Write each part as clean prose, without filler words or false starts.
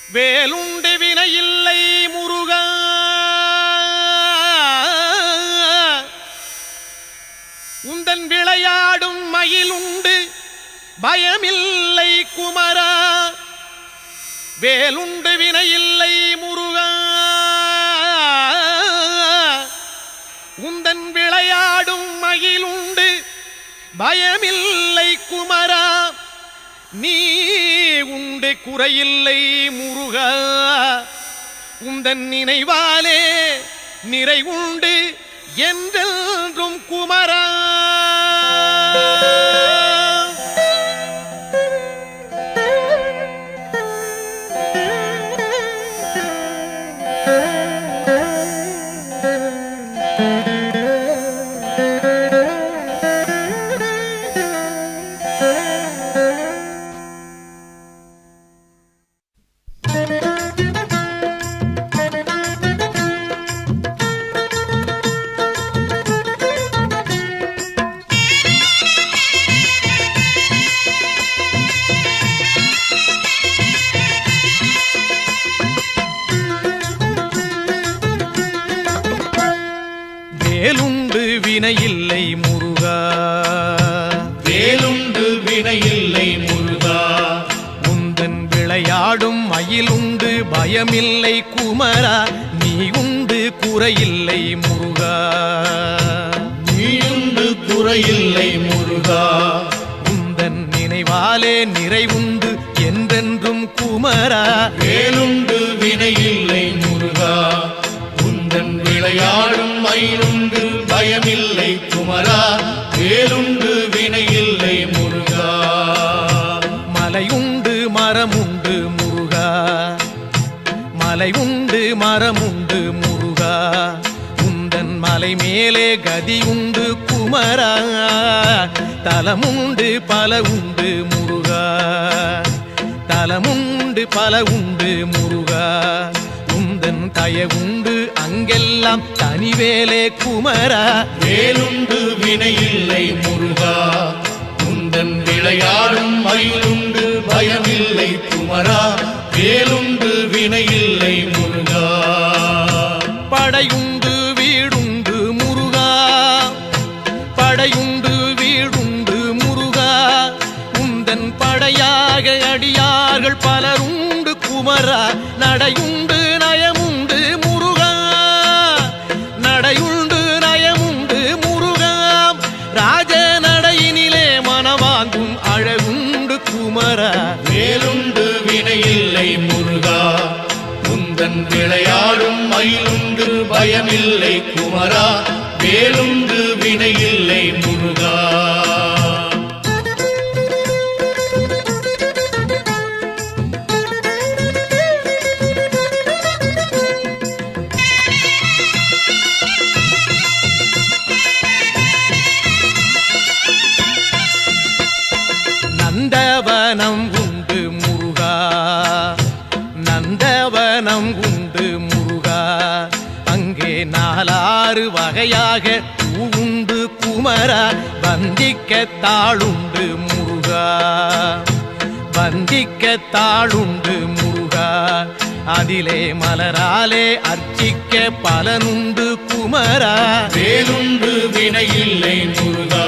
வேலுண்டு வினையில்லை முருகா, உந்தன் விளையாடும் மயிலுண்டு பயமில்லை குமரா. வேலுண்டு வினையில்லை முருகா, உந்தன் விளையாடும் மயிலுண்டு பயமில்லை குமரா. நீ உண்டு குறையில்லை முருகா, உந்தன் நினைவாலே நிறை உண்டு என்றென்றும் குமரா. வேலுண்டு வினையில்லை முருகா, வேலுண்டு வினையில்லை முருகா, உந்தன் விளையாடும் மயிலுண்டு பயமில்லை குமரா. நீ உண்டு குறையில்லை முருகா, நீயுண்டு குறையில்லை முருகா, உந்தன் நினைவாலே நிறைவுண்டு என்றென்றும் குமரா. வேலுண்டு வினையில்லை முருகா, உந்தன் விளையாடும் மயிலுண்டு பயமில்லை குமரா. வேலுண்டு வினையில்லை முருகா, மலையுண்டு மரமுண்டு முருகா, மலையுண்டு மரமுண்டு முருகா, உந்தன் மலை மேலே கதியுண்டு குமரா. தலமுண்டு பல உண்டு முருகா, தலமுண்டு பல உண்டு முருகா, உந்தன் தயவுண்டு அங்கெல்லாம் தனிவேலே குமரா. வேலுண்டு வினையில்லை முருகா, உந்தன் விளையாடும் மயிலுண்டு பயமில்லை குமரா. வேலுண்டு வினையில்லை முருகா, படையுண்டு வீடுண்டு முருகா, படையுண்டு வீடுண்டு முருகா, உந்தன் படையாக அடியார்கள் பலருண்டு குமரா. நடையுண்டு நயமுண்டு முருகா, நடையுண்டு நயமுண்டு முருகா, ராஜ நடையினிலே மனவாங்கும் அழகுண்டு குமரா. வேலுண்டு வினையில்லை முருகா, உந்தன் விளையாடும் மயிலுண்டு பயமில்லை குமரா. வேலுண்டு வினையில்லை முருகா, நந்தவனம் உண்டு முருகா, நந்தவனம் உண்டு முருகா, அங்கே நாலாறு வகையாக பூவுண்டு குமரா. வந்திக்க தாளுண்டு முருகா, வந்திக்க தாளுண்டு முருகா, அதிலே மலராலே அர்ச்சிக்க பலனுண்டு குமரா. வேலுண்டு வினையில்லை முருகா,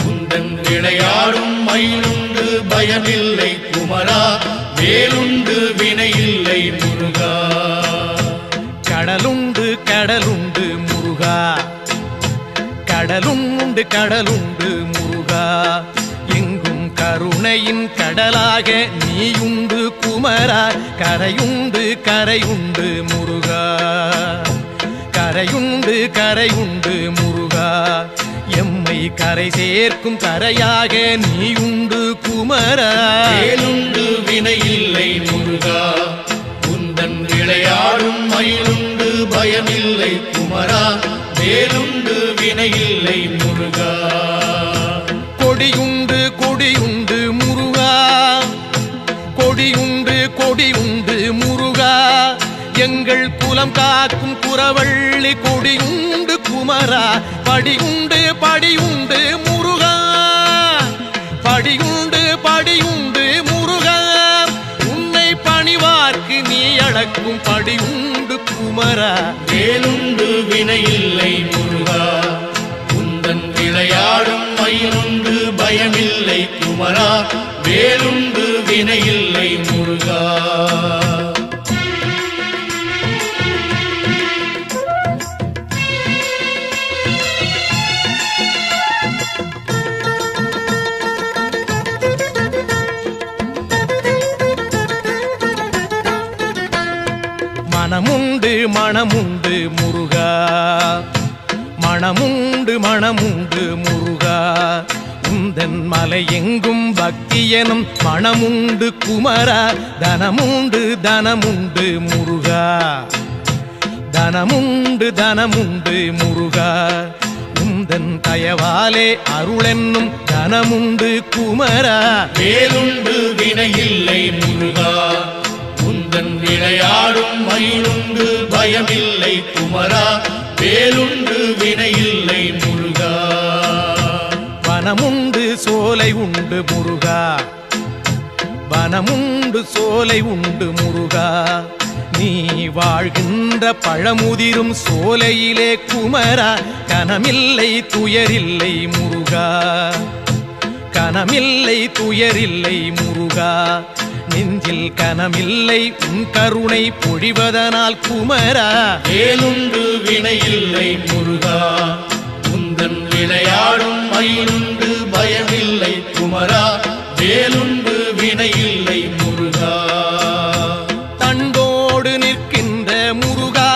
உந்தன் விளையாடும் மயிலுண்டு பயமில்லை குமரா. வேலுண்டு வினையில்லை முருகா, கடலுண்டு கடலுண்டு முருகா, கடலுண்டு கடலுண்டு முருகா, எங்கும் கருணையின் கடலாக நீயுண்டு குமரா. கரையுண்டு கரையுண்டு முருகா, கரையுண்டு கரையுண்டு முருகா, எம்மை கரை சேர்க்கும் கரையாக நீயுண்டு குமரா. வேலுண்டு வினையில்லை முருகா, உந்தன் விளையாடும் மயிலுண்டு பயமில்லை குமரா. வேலுண்டு வினையில்லை முருகா, கொடியுண்டு கொடியுண்டு முருகா, கொடியுண்டு கொடியுண்டு முருகா, எங்கள் குலம் காக்கும் குறவள்ளி கொடியுண்டு குமரா. படியுண்டு படியுண்டு முருகா, படியுண்டு படியுண்டு முருகா, உன்னை பணிவார் மணக்கும் படி உண்டு குமரா. வேலுண்டு வினையில்லை முருகா, உந்தன் விளையாடும் மயிலுண்டு பயமில்லை குமரா. வேலுண்டு வினையில்லை முருகா. மனமுண்டு மனமுண்டு முருகா, மனமுண்டு மனமுண்டு முருகா. உந்தன் மலை எங்கும் பக்தி எனும் மனமுண்டு குமரா. தனமுண்டு தனமுண்டு முருகா, தனமுண்டு தனமுண்டு முருகா. உந்தன் தயவாலே அருளென்னும் தனமுண்டு குமரா. வேலுண்டு வினையில்லை முருகா, உந்தன் விளையாடும் மயிலுண்டு பயமில்லை குமரா. வேலுண்டு வினையில்லை முருகா. வனமுண்டு சோலை உண்டு முருகா, வனமுண்டு சோலை உண்டு முருகா. நீ வாழ்கின்ற பழமுதிரும் சோலையிலே குமரா. கனமில்லை துயரில்லை முருகா, கனமில்லை துயரில்லை முருகா. நெஞ்சில் கனமில்லை உன் கருணை பொழிவதனால் குமரா. வேலுண்டு வினையில்லை முருகா, உந்தன் விளையாடும் மயிலுண்டு பயமில்லை குமரா. வேலுண்டு வினையில்லை முருகா. தண்டோடு நிற்கின்ற முருகா,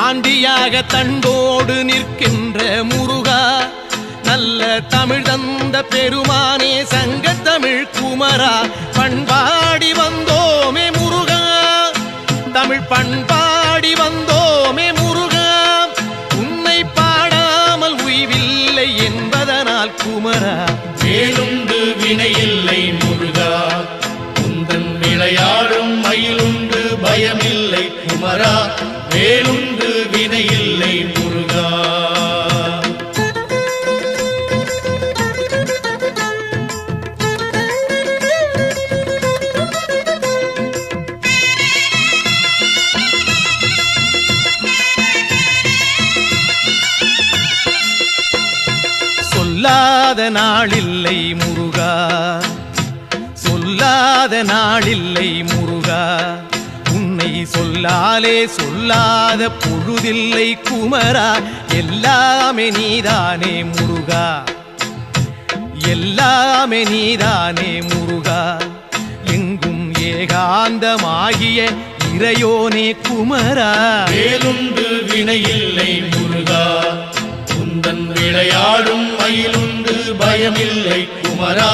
ஆண்டியாக தண்டோடு நிற்கின்ற முருகா. நல்ல தமிழ் தந்த பெருமானே சங்கத்தமிழ் குமரா. பண்பாடி வந்தோமே முருகா, தமிழ் பண்பாடி வந்தோமே முருகா. உன்னை பாடாமல் உய்வில்லை என்பதனால் குமரா. வேலுண்டு வினையில்லை முருகா, உந்தன் விளையாடும் மயிலுண்டு பயமில்லை குமரா. வேலுண்டு வினையில்லை முருகா. சொல்லாத நாளில்லை முருகா, சொல்லாத நாளில்லை முருகா. உன்னை சொல்லாலே சொல்லாத பொழுதில்லை குமரா. எல்லாமே நீதானே முருகா, எல்லாமே நீதானே முருகா. எங்கும் ஏகாந்தமாகிய இறையோனே குமரா. வேலுண்டு வினையில்லை முருகா, உந்தன் விளையாடும் மயிலுண்டு பயமில்லை குமரா.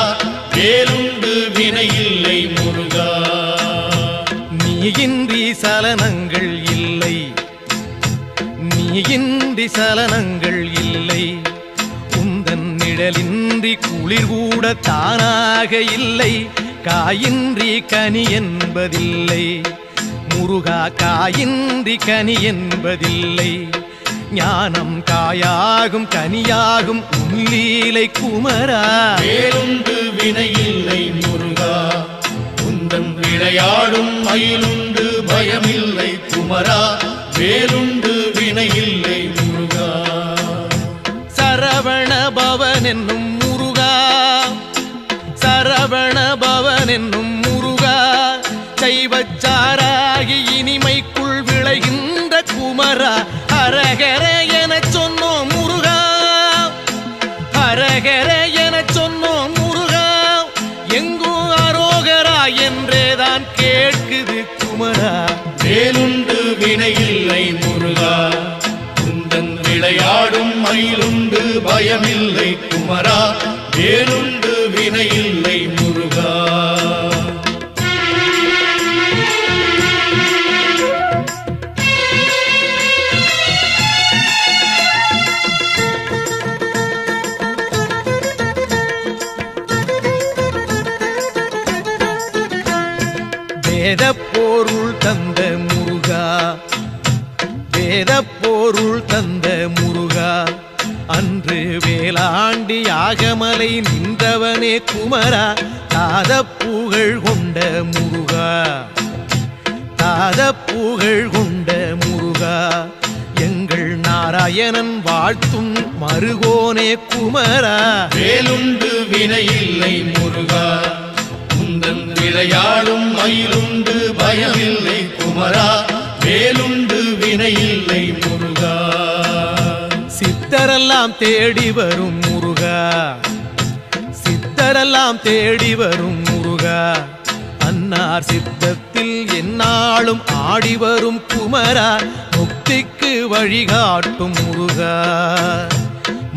வேலுண்டு வினையில்லை முருகா. நீயின்றி சலனங்கள் இல்லை, நீயின்றி சலனங்கள் இல்லை. உந்தன் நிழலின்றி குளிர் கூட தானாக இல்லை. காயின்றி கனி என்பதில்லை முருகா, காயின்றி கனி என்பதில்லை. ஞானம் காயாகும் கனியாகும் உள்ளீலை குமரா. வேலுண்டு வினையில்லை முருகா, உந்தன் விளையாடும் மயிலுண்டு பயமில்லை குமரா. வேலுண்டு வினையில்லை முருகா. சரவண பவன் என்னும் முருகா, சரவண பவன் என்னும் முருகா. சைவச்சாராகி இனிமைக்குள் விளைகின்ற குமரா. ஹரஹர என சொன்னோம் முருகா, ஹரஹர என சொன்னோம் முருகா. எங்கும் அரோகரா என்றேதான் கேட்குது குமரா. வேலுண்டு வினையில்லை முருகா, உந்தன் விளையாடும் மயிலுண்டு பயமில்லை குமரா. வேலுண்டு வினையில்லை முருகா. வேத பொருள் தந்த முருகா, வேத பொருள் தந்த முருகா. அன்று வேளாண்டி யாகமலை நின்றவனே குமரா. தாத புகழ் கொண்ட முருகா, மாறாத புகழ் கொண்ட முருகா எங்கள் நாராயணன் வாழ்த்தும் மருகோனே குமரா வேலுண்டு வினையில்லை முருகா உந்தன் விளையாடும் மயிலுண்டு பயமில்லை குமரா வேலுண்டு வினையில்லை முருகா சித்தரெல்லாம் தேடி வரும் முருகா சித்தரெல்லாம் தேடி வரும் முருகா அன்னார் சித்தத்தில் எந்நாளும் ஆடி வரும் குமரா முக்திக்கு வழிகாட்டும் முருகா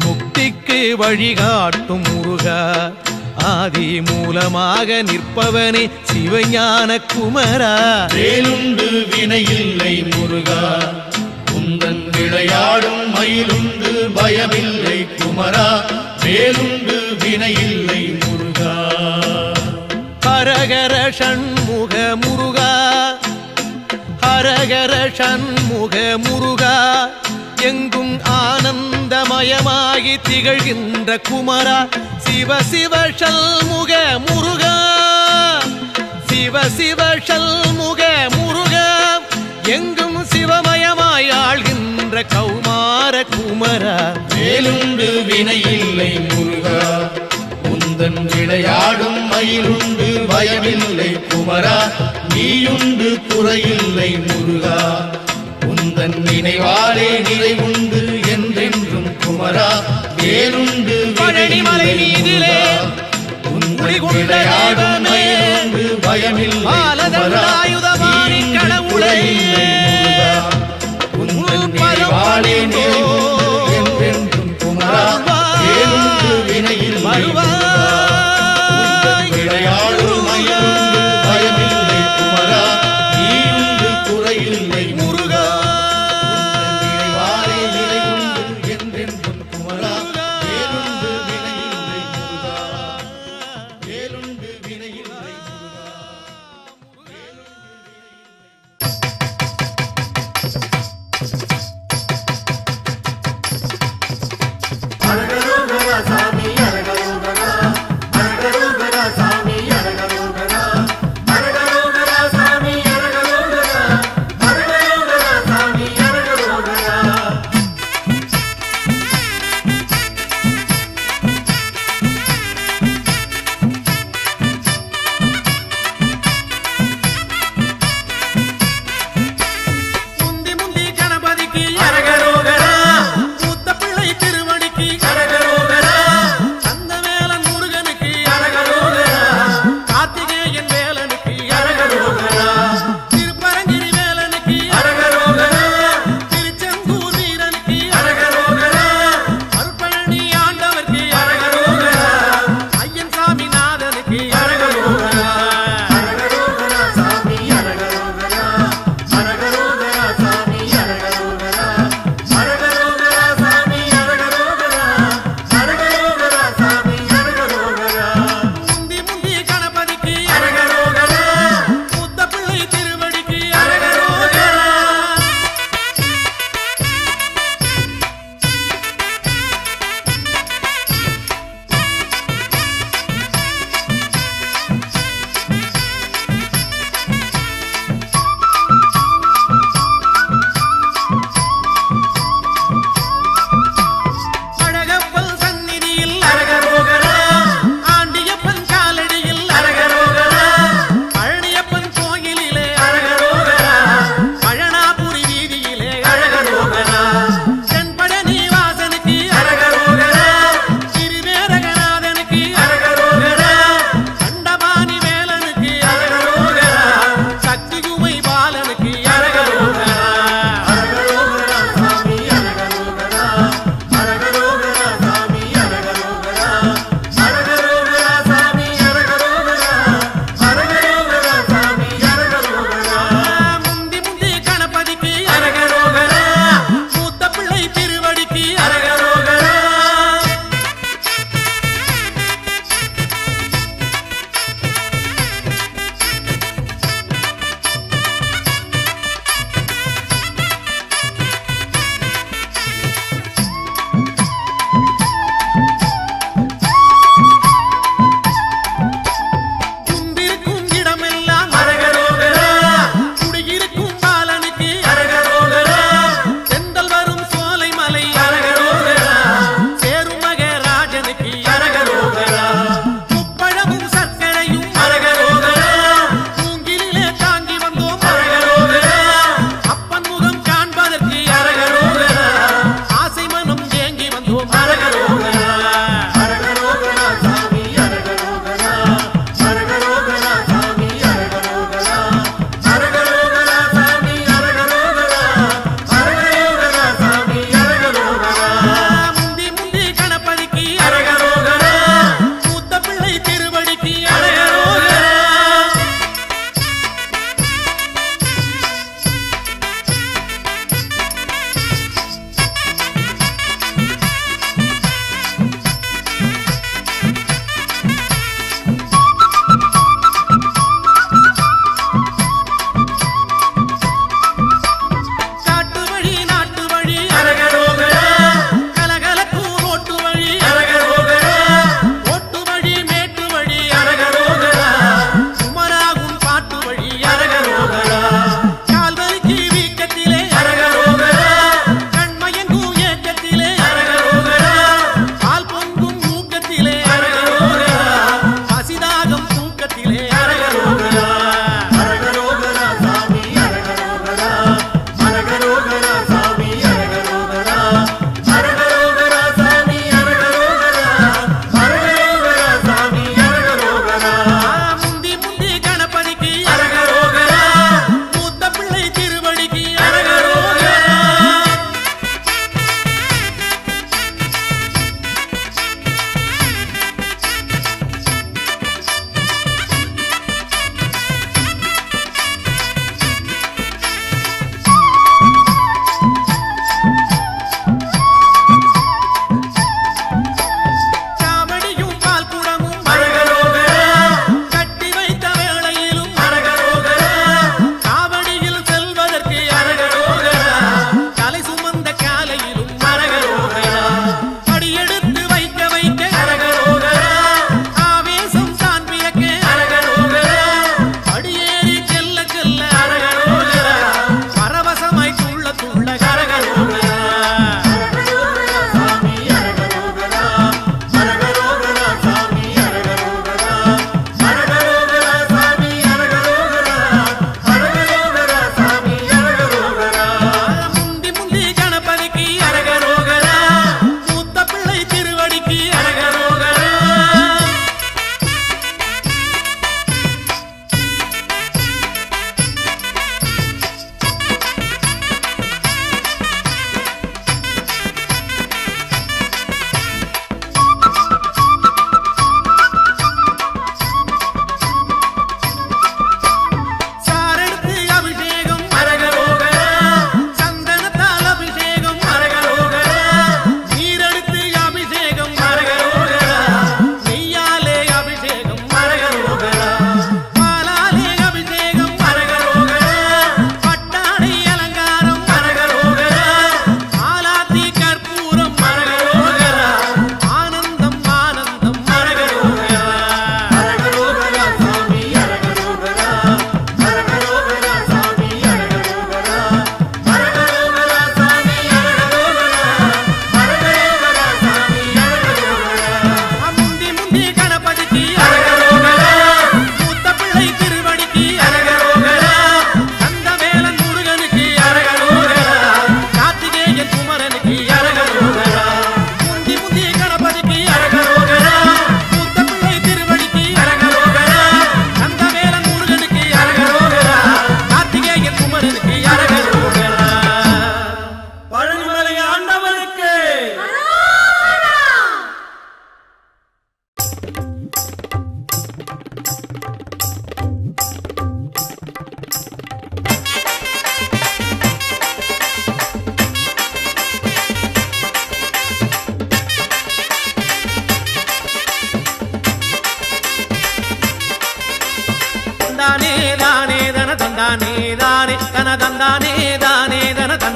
முக்திக்கு வழிகாட்டும் முருகா ஆதி மூலமாக நிற்பவனே சிவஞான குமரா வேலுண்டு வினையில்லை முருகா உந்தன் விளையாடும் மயிலுண்டு பயமில்லை குமரா வேலுண்டு வினையில்லை முருகா ஹரஹர ஷண்முக முருகா ஹரஹர ஷண்முக முருகா எங்கும் ஆனந்தமயமாகி திகழ்கின்ற குமரா சிவ சிவ ஷண்முக முருகா சிவ சிவ ஷண்முக முருகா எங்கும் சிவமயமாய் ஆள்கின்ற கௌமார குமரா வேலுண்டு வினையில்லை முருகா உந்தன் விளையாடும் மயிலுண்டு பயமில்லை குமரா நீயுண்டு குறையில்லை முருகா உந்தன் நினைவாலே நிறைவுண்டு என்றென்றும் குமரா வேலுண்டு பழனிமலை மீதிலே உந்தன் விளையாடும் மயிலுண்டு பயமில்லை குமரா நீயுண்டு குறையில்லை முருகா உந்தன் நினைவாலே நிறைவுண்டு என்றென்றும் குமரா வேலுண்டு வினையில்லை முருகா உந்தன் விளையாடும் மயிலுண்டு பயமில்லை குமரா நீயுண்டு குறையில்லை முருகா உந்தன் நினைவாலே நிறைவுண்டு என்றென்றும் குமரா வேலுண்டு வினையில்லை முருகா வேலுண்டு வினையில்லை முருகா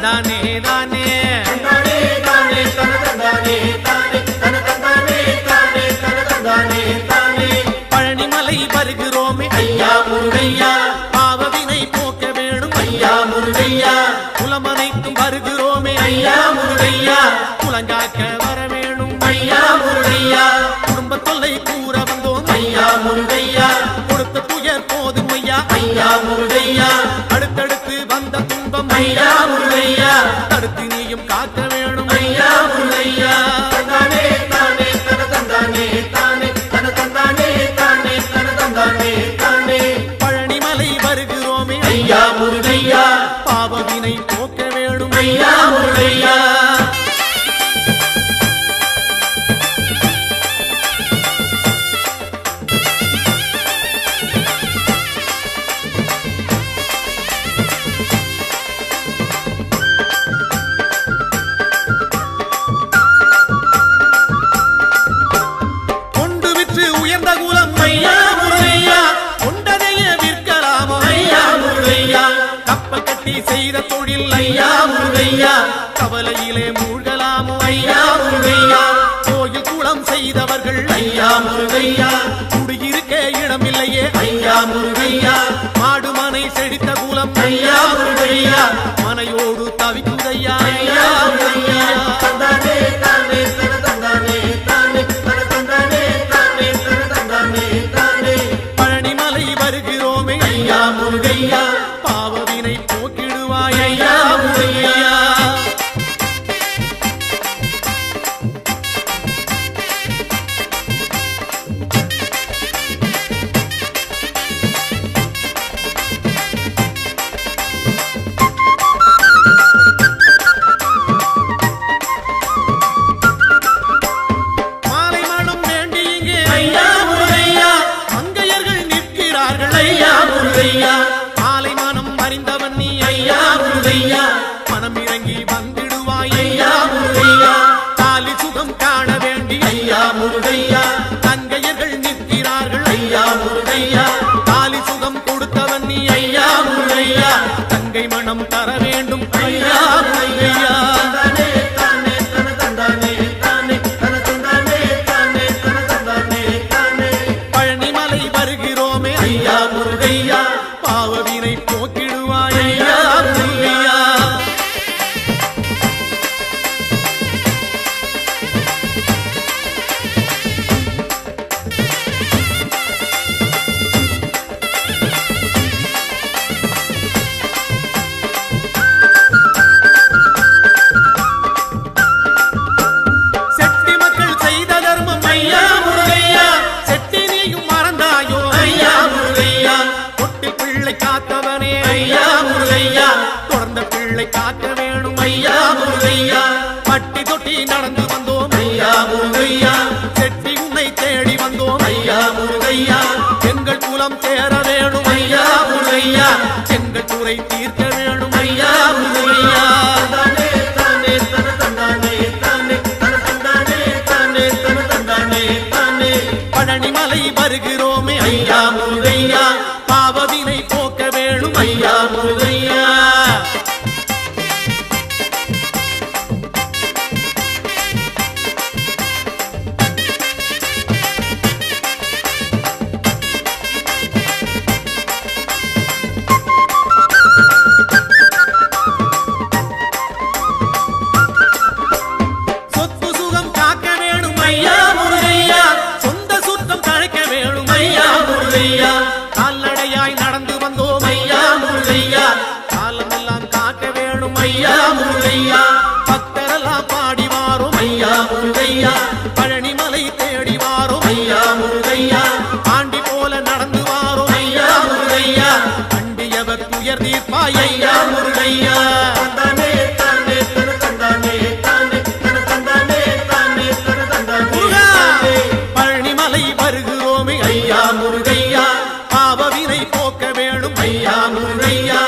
தந்தானே தானே தந்தானே தானே தனதந்தானே தானே தனதந்தானே தானே தனதந்தானே தானே பழனிமலை வருகிறோமே ஐயா முருகையா பாவவினை போக்க வேணும் ஐயா முருகையா குலமனைத்தும் வருகிறோமே ஐயா முருகையா குலங்காக்க வர வேணும் ஐயா முருகையா குடும்ப தொல்லை கூற வந்தோம் ஐயா முருகையா கொடுத்த துயர் போதும் ஐயா ஐயா முருகையா அடுத்தடுத்து வந்த துன்பம் ஐயா முருகையா தடுத்து நீயும் காக்க வேணும் ஐயா முருகையா தந்தானே தானே தனதந்தானே தானே தனதந்தானே தானே தனதந்தானே தானே பழனிமலை வருகிறோமே ஐயா முருகையா பாவவினை போக்க வேணும் ஐயா முருகையா கொண்டு விற்று உயர்ந்த குலம் ஐயா முருகையா கொண்டதையே விற்கலாமோ ஐயா முருகையா கப்பல் கட்டி செய்த தொழில் ஐயா முருகையா கவலையிலே மூழ்கலாமோ ஐயா முருகையா கோயில் குளம் செய்தவர்கள் ஐயா முருகையா குடியிருக்க இடமில்லையே ஐயா முருகையா மாடுமனை செழித்த குலம் ஐயா முருகையா மனையோடு தவிக்குதையா ஐயா முருகையா தந்தானே தானே தனதந்தானே தானே தனதந்தானே தானே தனதந்தானே தானே பழனிமலை வருகிறோமே ஐயா முருகையா பாவவினை போக்கிடுவாய் ஐயா முருகையா மாலை மனம் வேண்டி இங்கே ஐயா முருகையா மங்கையர்கள் நிற்கிறார்கள் ஐயா முருகையா மாலை மனம் அறிந்தவன் நீ ஐயா முருகையா மனம் இறங்கி வந்திடுவாய் ஐயா முருகையா தாலி சுகம் காண வேண்டி ஐயா முருகையா தங்கையர்கள் நிற்கிறார்கள் ஐயா முருகையா தாலி சுகம் கொடுத்தவன் நீ ஐயா முருகையா தங்கை மனம் தர வேண்டும் ஐயா முருகையா தந்தானே தானே தனதந்தானே தானே தனதந்தானே தானே தனதந்தானே தானே பழனிமலை வருகிறோமே ஐயா முருகையா பாவவினை போக்கிடுவாய் ஐயா முருகையா செட்டி மக்கள் செய்த தர்மம் ஐயா முருகையா செட்டி நீயும் மறந்தாயோ ஐயா முருகையா தொட்டில் பிள்ளை காத்தவனே ஐயா முருகையா தொடர்ந்த பிள்ளை காக்க வேணும் ஐயா முருகையா பட்டி தொட்டி நடந்து வந்தோம் ஐயா முருகையா செட்டி உன்னை தேடி வந்தோம் ஐயா முருகையா எங்கள் குலம் சேர வேணும் ஐயா முருகையா எங்கள் குறை தீர்க்க வேணும் ஐயா முருகையா தந்தானே தானே தனதந்தானே தானே தனதந்தானே தானே தனதந்தானே தானே பழனிமலை வருகிறோமே ஐயா முருகையா பாவவினை போக்க வேணும் ஐயா முருகையா சொத்து சுகம் காக்க வேணும் ஐயா முருகையா சொந்த சுத்தம் தழைக்க வேணும் ஐயா முருகையா கால்நடையாய் நடந்து வந்தோம் ஐயா முருகையா காலமெல்லாம் காக்க வேணும் ஐயா முருகையா பக்தரெல்லாம் பாடி வாரும் ஐயா முருகையா பழனிமலை தேடி வாரும் ஐயா முருகையா ஆண்டி போல நடந்து வாரும் ஐயா முருகையா அண்டியவர் துயர் தீர்ப்பாய் ஐயா முருகையா தந்தானே தானே தனதந்தானே தானே தனதந்தானே தானே தனதந்தானே முருகா! தானே பழனிமலை வருகிறோமே ஐயா முருகையா பாவவினை போக்க வேணும் ஐயா முருகையா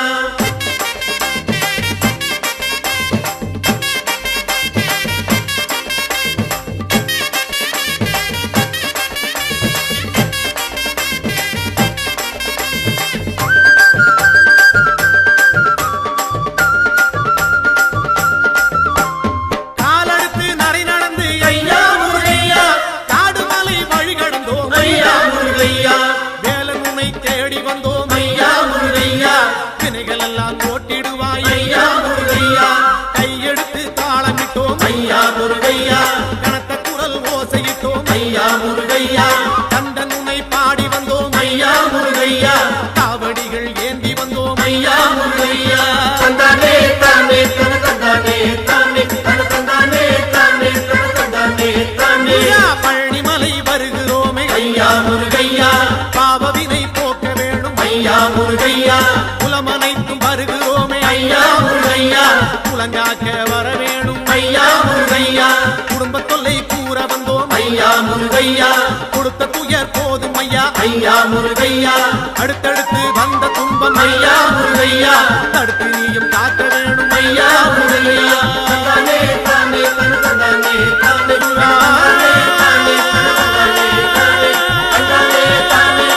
குலமனைத்தும் வருகிறோமே ஐயா முருகையா குலங்காக்க வர வேணும் ஐயா முருகையா குடும்ப தொல்லை கூற வந்தோம் ஐயா முருகையா கொடுத்த துயர் போதும் ஐயா ஐயா முருகையா அடுத்தடுத்து வந்த துன்பம் ஐயா முருகையா தடுத்து நீயும் காக்க வேணும் ஐயா முருகையா தந்தானே தானே தன தந்தானே தானே தானே தானே தந்தானே தானே தந்தானே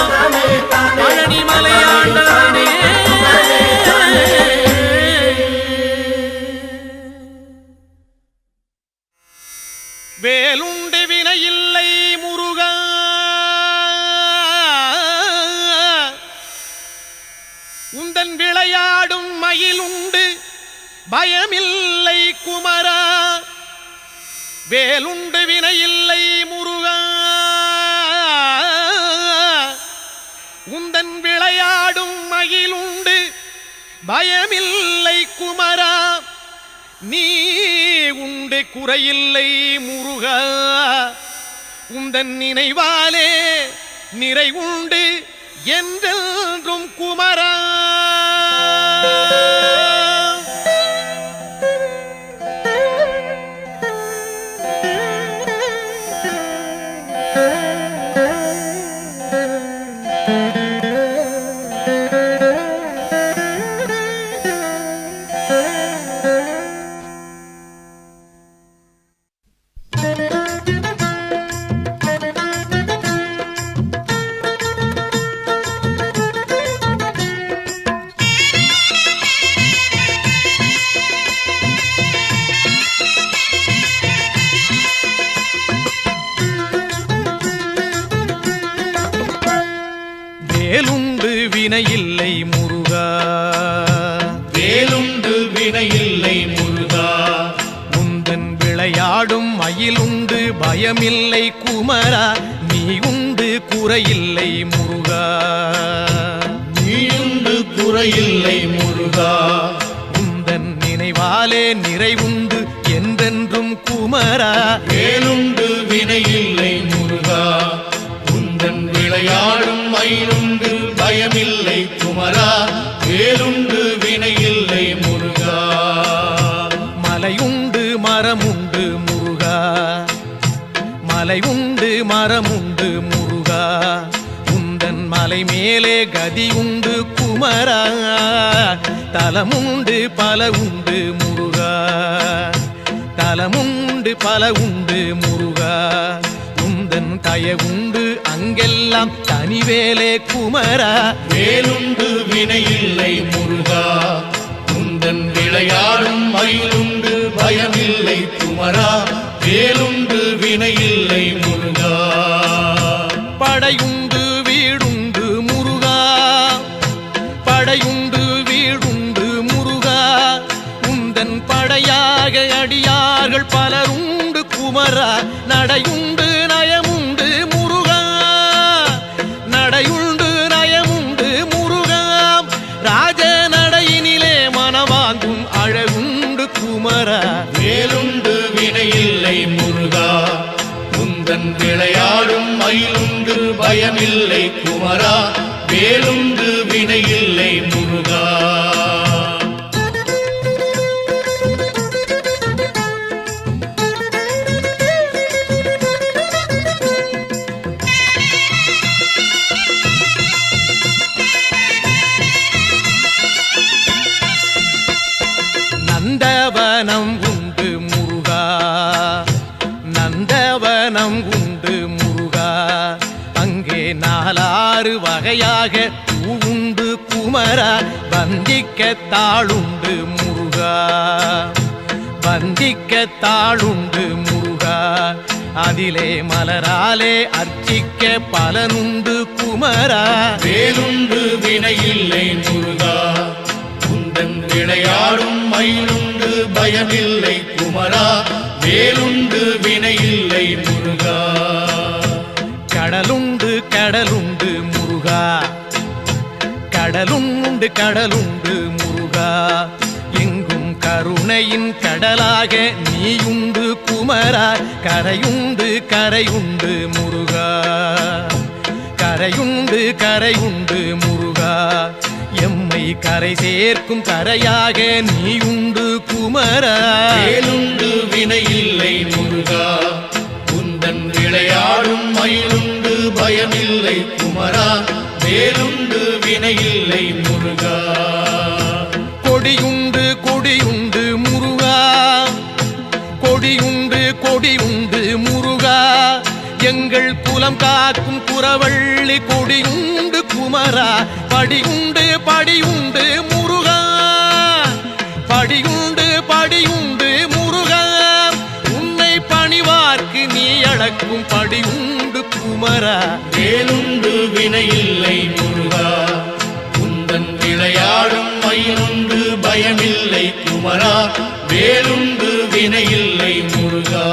தானே பழனி மலையாண்டவனே வேலுண்டு வினையில்லை முருகா உந்தன் விளையாடும் மயிலுண்டு பயமில்லை குமரா வேலுண்டு வினையில்லை முருகா உந்தன் விளையாடும் மயிலுண்டு பயமில்லை குமரா நீ உண்டு குறையில்லை முருகா உந்தன் நினைவாலே நிறை உண்டு என்றென்றும் குமரா வேலுண்டு வினையில்லை முருகா வேலுண்டு வினையில்லை முருகா உந்தன் விளையாடும் மயிலுண்டு பயமில்லை குமரா நீ உண்டு குறையில்லை முருகா நீயுண்டு குறையில்லை முருகா உந்தன் நினைவாலே நிறைவுண்டு என்றென்றும் குமரா வேலுண்டு வினையில்லை முருகா உந்தன் விளையாடும் மயிலுண்டு பயமில்லை குமரா வேலுண்டு வினையில்லை முருகா மலையுண்டு மரமுண்டு முருகா மலை உண்டு மரமுண்டு முருகா உந்தன் மலை மேலே கதி உண்டு குமரா தலமுண்டு பல உண்டு முருகா தலமுண்டு பல உண்டு முருகா உந்தன் தயவுண்டு அங்கெல்லாம் தனிவேலே குமரா வேலுண்டு வினையில்லை முருகா உந்தன் விளையாடும் மயிலுண்டு பயமில்லை குமரா வேலுண்டு வினையில்லை முருகா படையுண்டு வீடுண்டு முருகா படையுண்டு வீடுண்டு முருகா உந்தன் படையாக அடியார்கள் பலருண்டு குமரா நடையுண்டு நயமுண்டு முருகா நடையுண்டு நயமுண்டு முருகா ராஜ நடையினிலே மனவாங்கும் அழகுண்டு குமரா வேலுண்டு வினையில்லை முருகா உந்தன் விளையாடும் மயிலுண்டு பயமில்லை குமரா வேலுண்டு வினையில்லை முருகா நந்தவனம் உண்டு முருகா நந்தவனம் உண்டு முருகா அங்கே நாலாறு வகையாக பூவுண்டு குமரா வந்திக்க தாளுண்டு முருகா வந்திக்க தாளுண்டு முருகா அதிலே மலராலே அர்ச்சிக்க பலனுண்டு குமரா வேலுண்டு வினையில்லை முருகா உந்தன் விளையாடும் மயிலுண்டு பயமில்லை குமரா வேலுண்டு வினையில்லை முருகா கடலுண்டு கடலுண்டு முருகா கடலுண்டு கடலுண்டு முருகா எங்கும் கருணையின் கடலாக நீயுண்டு குமரா கரையுண்டு கரையுண்டு முருகா கரையுண்டு கரையுண்டு முருகா எம்மை கரை சேர்க்கும் கரையாக நீ உண்டு குமரா. வேலுண்டு வினையில்லை முருகா, உந்தன் விளையாடும் மயிலுண்டு பயமில்லை குமரா. வேலுண்டு வினையில்லை முருகா. கொடியுண்டு கொடியுண்டு முருகா, கொடியுண்டு கொடியுண்டு முருகா, எங்கள் குலம் காக்கும் குறவள்ளி கொடியுண்டு குமரா. படியுண்டு படியுண்டு முருகா, படியுண்டு படியுண்டு முருகா, உன்னை பணிவார்க்கு நீ அளக்கும் படியுண்டு குமரா. வேலுண்டு வினையில்லை முருகா, உந்தன் விளையாடும் மயிலுண்டு பயமில்லை குமரா. வேலுண்டு வினையில்லை முருகா.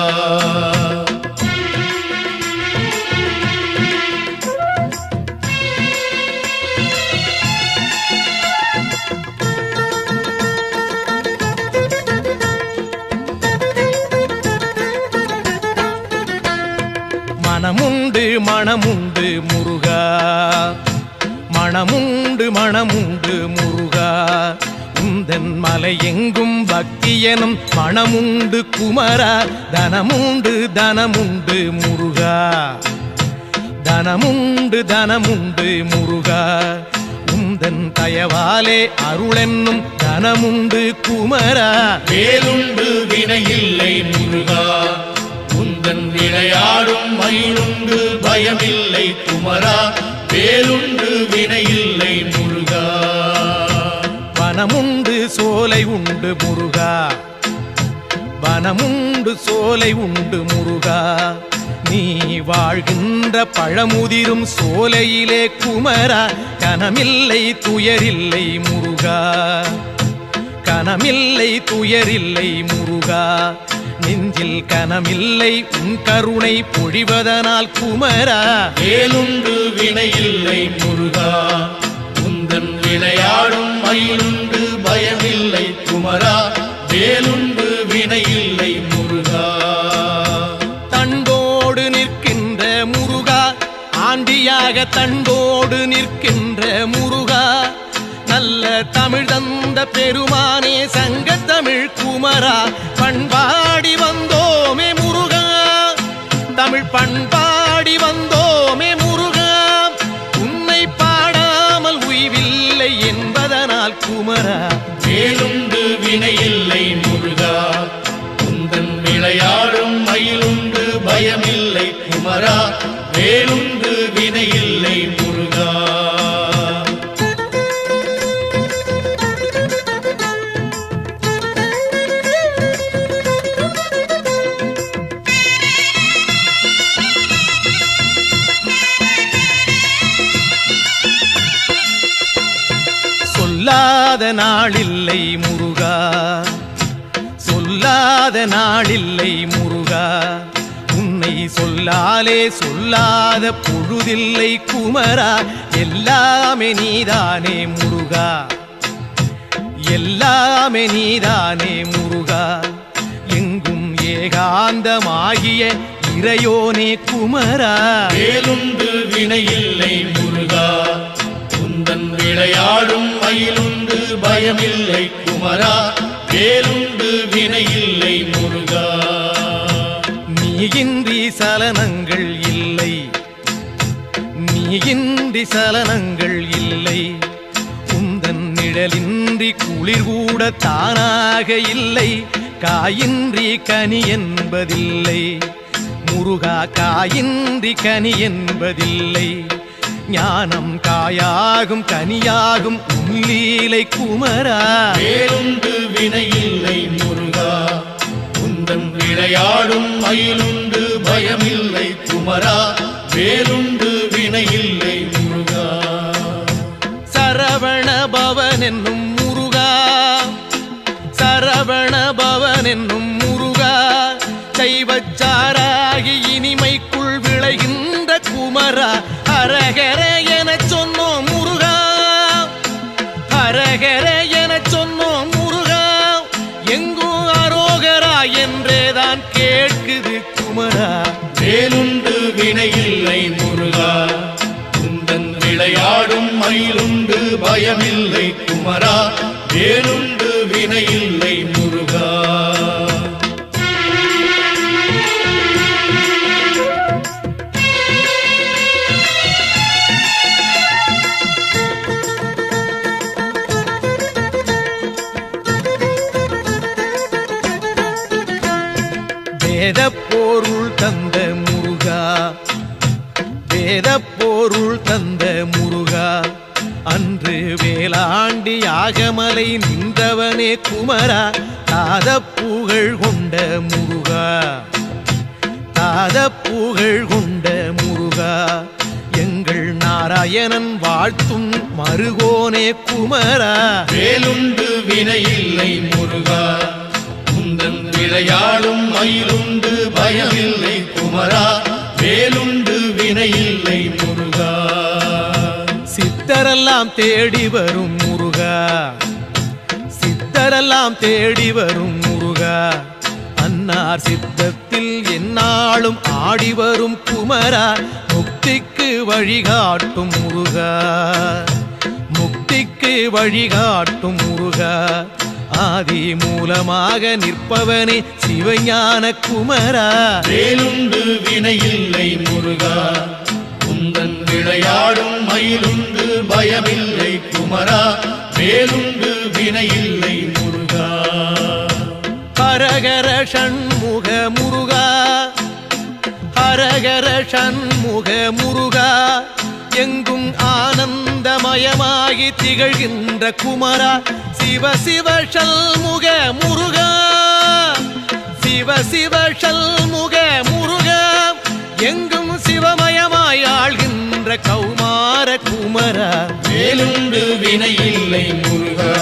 மனமுண்டு மனமுண்டு முருகா, மனமுண்டு மனமுண்டு முருகா, உந்தன் மலை எங்கும் பக்தி எனும் மனமுண்டு குமரா. தனமுண்டு தனமுண்டு முருகா, தனமுண்டு தனமுண்டு முருகா, உந்தன் தயவாலே அருளென்னும் தனமுண்டு குமரா. வேலுண்டு வினையில்லை முருகா, உந்தன் விளையாடும் மயிலுண்டு பயமில்லை குமரா. வேலுண்டு வினையில்லை முருகா. வனமுண்டு சோலை உண்டு முருகா, வனமுண்டு சோலை உண்டு முருகா, நீ வாழ்கின்ற பழமுதிரும் சோலையிலே குமரா. கனமில்லை துயரில்லை முருகா, கனமில்லை துயரில்லை முருகா, நெஞ்சில் கனமில்லை உன் கருணை பொழிவதனால் குமரா. வேலுண்டு வினையில்லை முருகா, உந்தன் விளையாடும் மயிலுண்டு பயமில்லை குமரா. வேலுண்டு வினையில்லை முருகா. தண்டோடு நிற்கின்ற முருகா, ஆண்டியாக தண்டோடு நிற்கின்ற முருகா, நல்ல தமிழ் தந்த பெருமானே சங்க தமிழ் குமரா. பண்பாடி வந்தோமே முருகா, தமிழ் பண்பாடி வந்தோமே முருகா, உன்னை பாடாமல் உய்வில்லை என்பதனால் குமரா. வேலுண்டு வினையில்லை முருகா, உந்தன் விளையாடும் மயிலுண்டு பயமில்லை குமரா. வேலுண்டு வினையில்லை முருகா. சொல்லாத நாளில்லை முருகா, சொல்லாத நாளில்லை முருகா, உன்னை சொல்லாலே சொல்லாத பொழுதில்லை குமரா. எல்லாமே நீதானே முருகா, எல்லாமே நீதானே முருகா, எங்கும் ஏகாந்தமாகிய இறையோனே குமரா. வேலுண்டு வினையில்லை முருகா, உந்தன் விளையாடும் மயிலுண்டு பயமில்லை குமரா. வேலுண்டு வினையில்லை முருகா. நீயின்றி சலனங்கள் இல்லை, நீயின்றி சலனங்கள் இல்லை, உந்தன் நிழலின்றி குளிர் கூட தானாக இல்லை. காயின்றி கனி என்பதில்லை முருகா, காயின்றி கனி என்பதில்லை. ஞானம் காயாகும் கனியாகும் உள்ளீலை குமரா. வேலுண்டு வினையில்லை முருகா, உந்தன் விளையாடும் மயிலுண்டு பயமில்லை குமரா. வேலுண்டு வினையில்லை முருகா. சரவண பவன் என்னும் முருகா, சரவண பவன் என்னும் முருகா, சைவச்சாராகி இனிமைக்குள் விளைகின்ற குமரா. ஹரஹர என சொன்னோம் முருகா, ஹரஹர என சொன்னோம் முருகா, எங்கும் அரோகரா என்றேதான் கேட்குது குமரா. வேலுண்டு வினையில்லை முருகா, உந்தன் விளையாடும் மயிலுண்டு பயமில்லை குமரா. குமரா, வேலுண்டு வினையில்லை முருகா. வேதப்பொருள் தந்த முருகா, வேதப்பொருள் தந்த முருகா, அன்று வேளாண்டி யாகமலை நின்றவனே குமரா, தாதப்புகழ் கொண்ட முருகா, தாதப்புகழ் கொண்ட முருகா, எங்கள் நாராயணன் வாழ்த்தும் மருகோனே குமரா. வேலுண்டு வினையில்லை முருகா, உந்தன் விளையாடும் மயிலுண்டு பயமில்லை குமரா, வேலுண்டு வினையில்லை முருகா. சித்தரெல்லாம் தேடி வரும் முருகா, சித்தரெல்லாம் தேடி வரும் முருகா, அன்னார் சித்தத்தில் எந்நாளும் ஆடி வரும் குமரா, முக்திக்கு வழிகாட்டும் முருகா, முக்திக்கு வழிகாட்டும் முருகா, ஆதி மூலமாக நிற்பவனே சிவஞான குமரா. வேலுண்டு வினையில்லை முருகா, உந்தன் விளையாடும் மயிலுண்டு பயமில்லை குமரா, வேலுண்டு வினையில்லை முருகா. ஹரஹர ஷண்முக முருகா, ஹரஹர ஷண்முக முருகா, எங்கும் ஆனந்தமயமாகி திகழ்கின்ற குமரா, சிவ சிவ ஷண்முக முருகா, சிவ சிவ ஷண்முக முருகா, எங்கும் சிவமயமாய் ஆள்கின்ற கௌமார குமரா. வேலுண்டு வினையில்லை முருகா,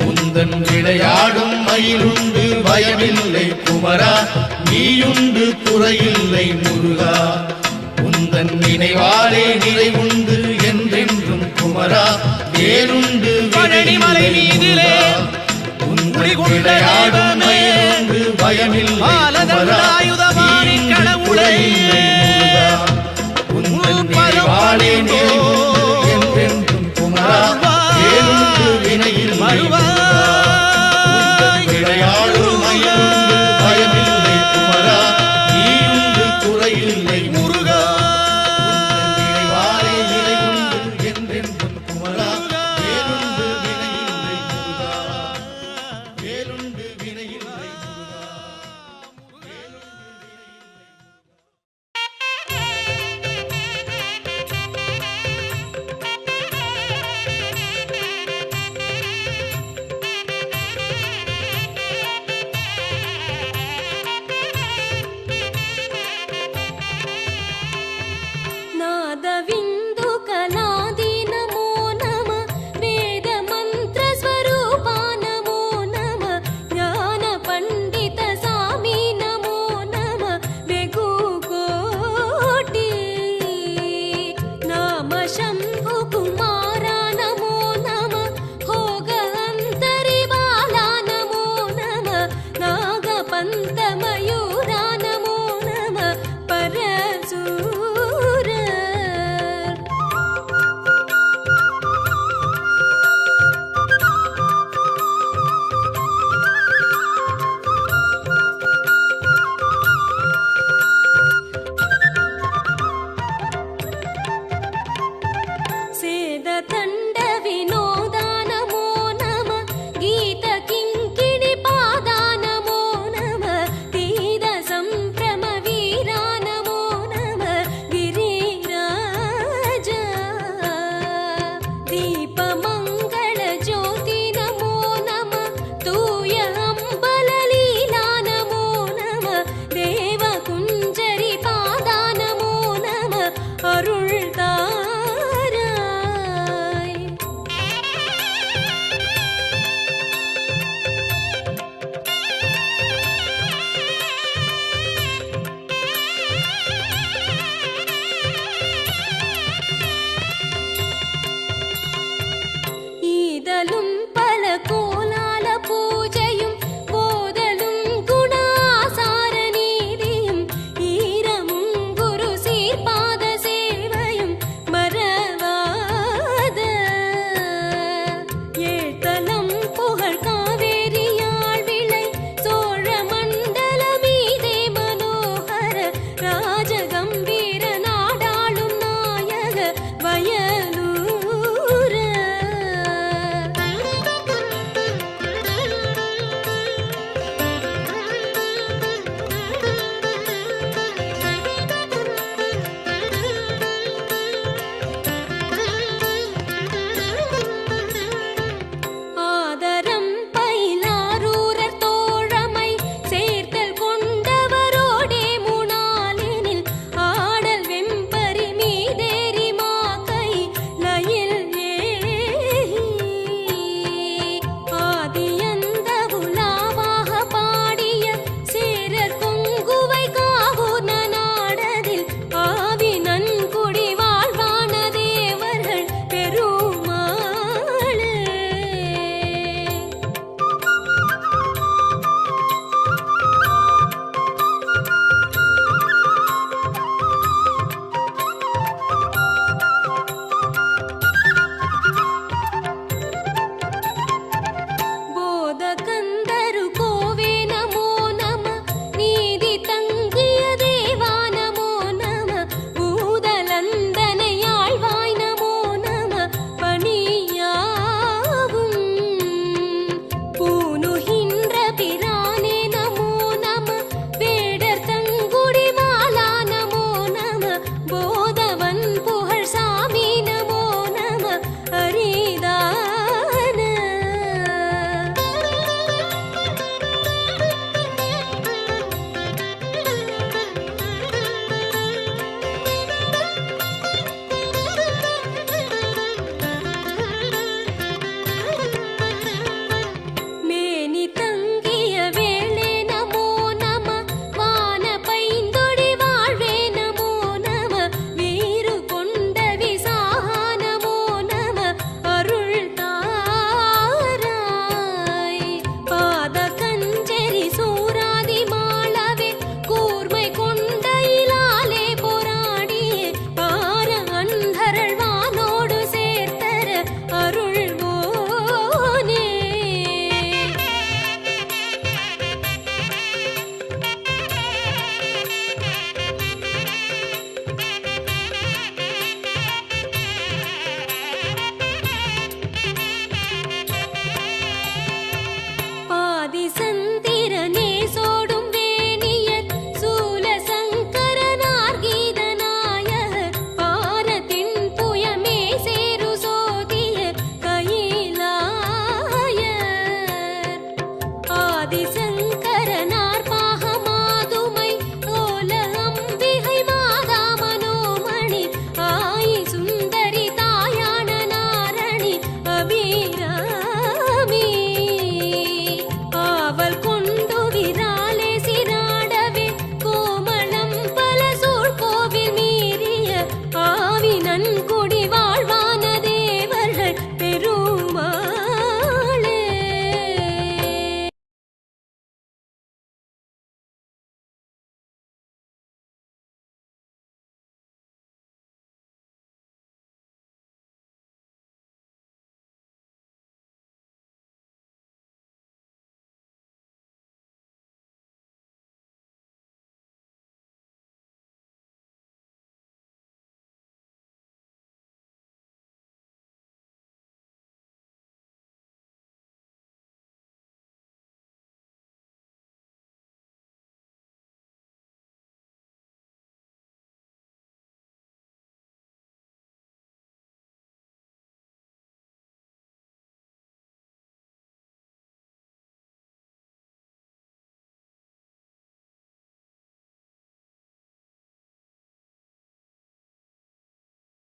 உந்தன் விளையாடும் மயிலுண்டு பயமில்லை குமரா, நீயுண்டு குறையில்லை முருகா, உந்தன் நினைவாலே நிறைவுண்டு என்றென்றும் குமரா, வேலுண்டு பழனிமலை மீதிலே உந்தன் விளையாடும் மயிலுண்டு பயமில்லை குமரா, நீயுண்டு குறையில்லை முருகா, உந்தன் நினைவாலே நிறைவுண்டு என்றென்றும் குமரா, வேலுண்டு வினையில்லை முருகா, உந்தன் விளையாடும் மயிலுண்டு பயமில்லை குமரா, நீயுண்டு குறையில்லை முருகா, உந்தன் நினைவாலே நிறைவுண்டு என்றென்றும் குமரா, வேலுண்டு வினையில்லை முருகா, வேலுண்டு வினையில்லை முருகா, வேலுண்டு नादविन्दु कलादि नमो नमः, वेद मंत्र स्वरूपा नमो नमः, ज्ञान पंडित स्वामी नमो नमः, बेगु कोटि नाम शंभु कुमारा नमो नमः, भोग अंतरि बाला नमो नमः, नागपंत मयूरा नमो नमः, परशूर सेद तंड विनोदा नमो नमः, गीत किंकिणी पादा नमो नमः, तीद संभ्रम वीरा नमो नमः, गिरिराज दीप मंगल ज्योति नमो नमः, तूय अंबल लीला नमो नमः, देव कुंजरी पादा नमो नमः, अरुळ्ताराय ஈதலும்